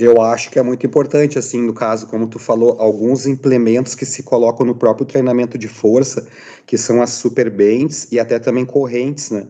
Eu acho que é muito importante, assim, no caso, como tu falou, alguns implementos que se colocam no próprio treinamento de força, que são as super bands e até também correntes, né?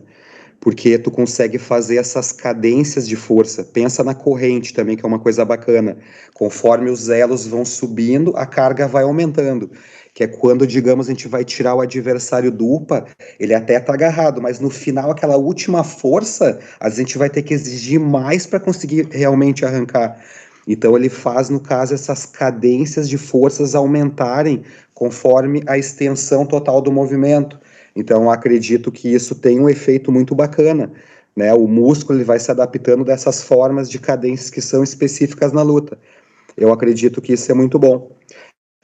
Porque tu consegue fazer essas cadências de força. Pensa na corrente também, que é uma coisa bacana. Conforme os elos vão subindo, a carga vai aumentando. Que é quando, digamos, a gente vai tirar o adversário do UPA, ele até tá agarrado, mas no final, aquela última força, a gente vai ter que exigir mais para conseguir realmente arrancar. Então ele faz, no caso, essas cadências de forças aumentarem conforme a extensão total do movimento. Então acredito que isso tem um efeito muito bacana, né? O músculo ele vai se adaptando dessas formas de cadências que são específicas na luta. Eu acredito que isso é muito bom.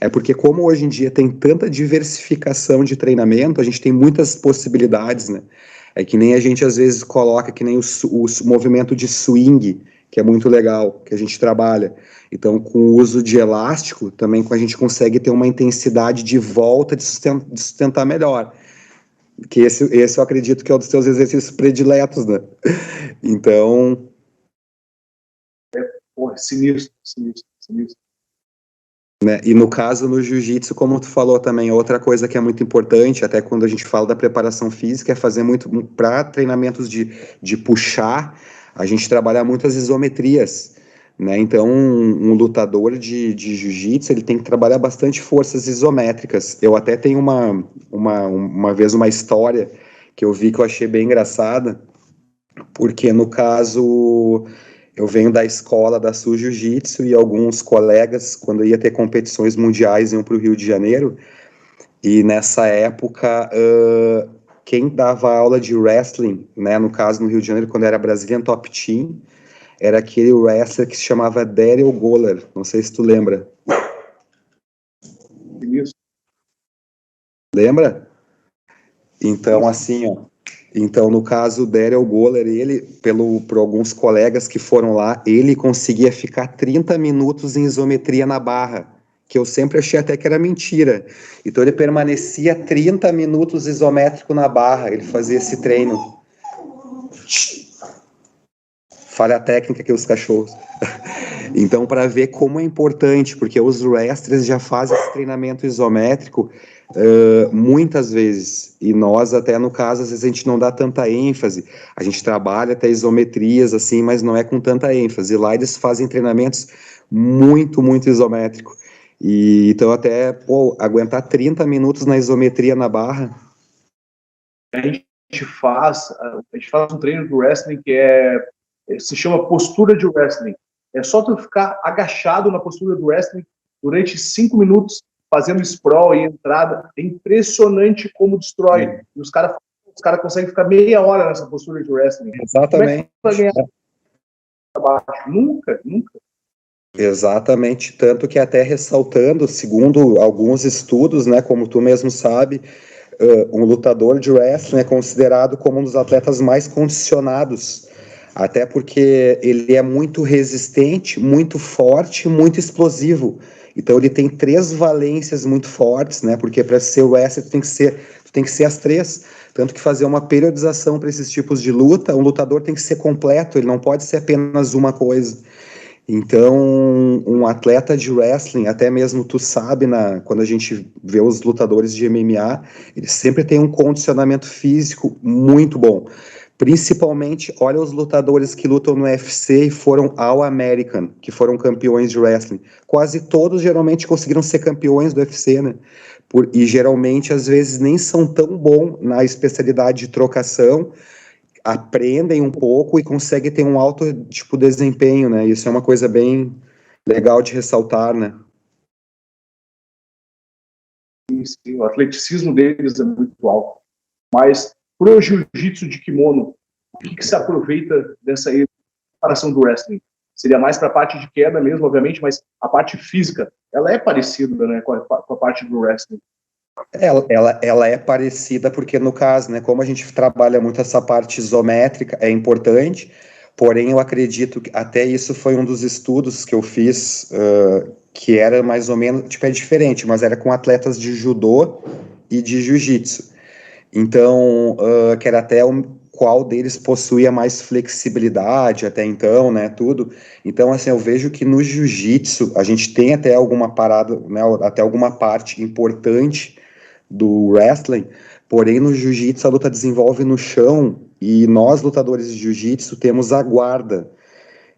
É porque como hoje em dia tem tanta diversificação de treinamento, a gente tem muitas possibilidades, né? É que nem a gente às vezes coloca que nem o movimento de swing, que é muito legal, que a gente trabalha. Então, com o uso de elástico, também a gente consegue ter uma intensidade de volta de sustentar melhor. Que esse eu acredito que é um dos teus exercícios prediletos, né? Então, Porra, sinistro, sinistro, sinistro. né? E no caso, no jiu-jitsu, como tu falou também, outra coisa que é muito importante, até quando a gente fala da preparação física, é fazer muito, para treinamentos de puxar, a gente trabalha muitas isometrias, né? Então, um lutador de jiu-jitsu, ele tem que trabalhar bastante forças isométricas. Eu até tenho uma vez uma história que eu vi que eu achei bem engraçada, porque no caso eu venho da escola da Sul Jiu-Jitsu e alguns colegas, quando ia ter competições mundiais, iam para o Rio de Janeiro, e nessa época, quem dava aula de wrestling, né, no caso no Rio de Janeiro, quando era Brazilian Top Team, era aquele wrestler que se chamava Daryl Goller, não sei se tu lembra. Isso. Lembra? Então, assim, ó, então, no caso, o Daryl Goller, ele, por alguns colegas que foram lá, ele conseguia ficar 30 minutos em isometria na barra, que eu sempre achei até que era mentira. Então, ele permanecia 30 minutos isométrico na barra, ele fazia esse treino. Falha técnica que os cachorros. Então, para ver como é importante, porque os wrestlers já fazem esse treinamento isométrico muitas vezes, e nós até no caso, às vezes a gente não dá tanta ênfase, a gente trabalha até isometrias assim, mas não é com tanta ênfase, e lá eles fazem treinamentos muito, muito isométrico, e então até, aguentar 30 minutos na isometria na barra. A gente faz um treino do wrestling que se chama postura de wrestling. É só tu ficar agachado na postura do wrestling durante 5 minutos, fazendo sprawl e entrada. É impressionante como destrói. E os caras conseguem ficar meia hora nessa postura de wrestling. Exatamente. Como é que vai ganhar abaixo? Nunca, nunca. Exatamente, tanto que até ressaltando, segundo alguns estudos, né, como tu mesmo sabe, um lutador de wrestling é considerado como um dos atletas mais condicionados, até porque ele é muito resistente, muito forte, muito explosivo. Então ele tem 3 valências muito fortes, né? Porque para ser wrestler tu tem que ser as 3. Tanto que fazer uma periodização para esses tipos de luta, um lutador tem que ser completo, ele não pode ser apenas uma coisa. Então, um atleta de wrestling, até mesmo tu sabe, quando a gente vê os lutadores de MMA, eles sempre têm um condicionamento físico muito bom. Principalmente, olha os lutadores que lutam no UFC e foram All American, que foram campeões de wrestling. Quase todos geralmente conseguiram ser campeões do UFC, né? E geralmente, às vezes, nem são tão bons na especialidade de trocação, aprendem um pouco e conseguem ter um alto tipo desempenho, né? Isso é uma coisa bem legal de ressaltar, né? Sim, o atleticismo deles é muito alto. Mas pro jiu-jitsu de kimono, o que se aproveita dessa preparação do wrestling? Seria mais para a parte de queda mesmo, obviamente, mas a parte física, ela é parecida, né, com a parte do wrestling. Ela é parecida porque, no caso, né, como a gente trabalha muito essa parte isométrica, é importante, porém eu acredito que até isso foi um dos estudos que eu fiz, que era mais ou menos, tipo, é diferente, mas era com atletas de judô e de jiu-jitsu. Então, que era até qual deles possuía mais flexibilidade até então, né, tudo. Então, assim, eu vejo que no jiu-jitsu a gente tem até alguma parada, né, até alguma parte importante do wrestling, porém no jiu-jitsu a luta desenvolve no chão e nós, lutadores de jiu-jitsu, temos a guarda.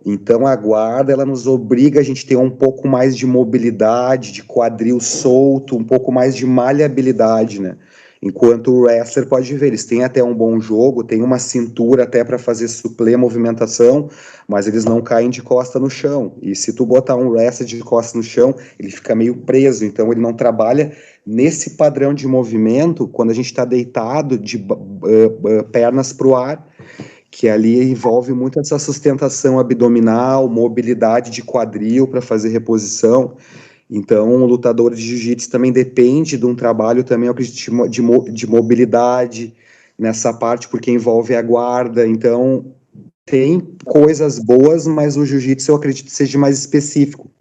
Então a guarda, ela nos obriga a gente ter um pouco mais de mobilidade, de quadril solto, um pouco mais de maleabilidade, né? Enquanto o wrestler pode ver, eles têm até um bom jogo, tem uma cintura até para fazer supler a movimentação, mas eles não caem de costa no chão. E se tu botar um wrestler de costa no chão, ele fica meio preso, então ele não trabalha nesse padrão de movimento quando a gente está deitado de pernas para o ar, que ali envolve muito essa sustentação abdominal, mobilidade de quadril para fazer reposição. Então, o lutador de jiu-jitsu também depende de um trabalho também, eu acredito, de mobilidade nessa parte, porque envolve a guarda. Então, tem coisas boas, mas o jiu-jitsu eu acredito que seja mais específico.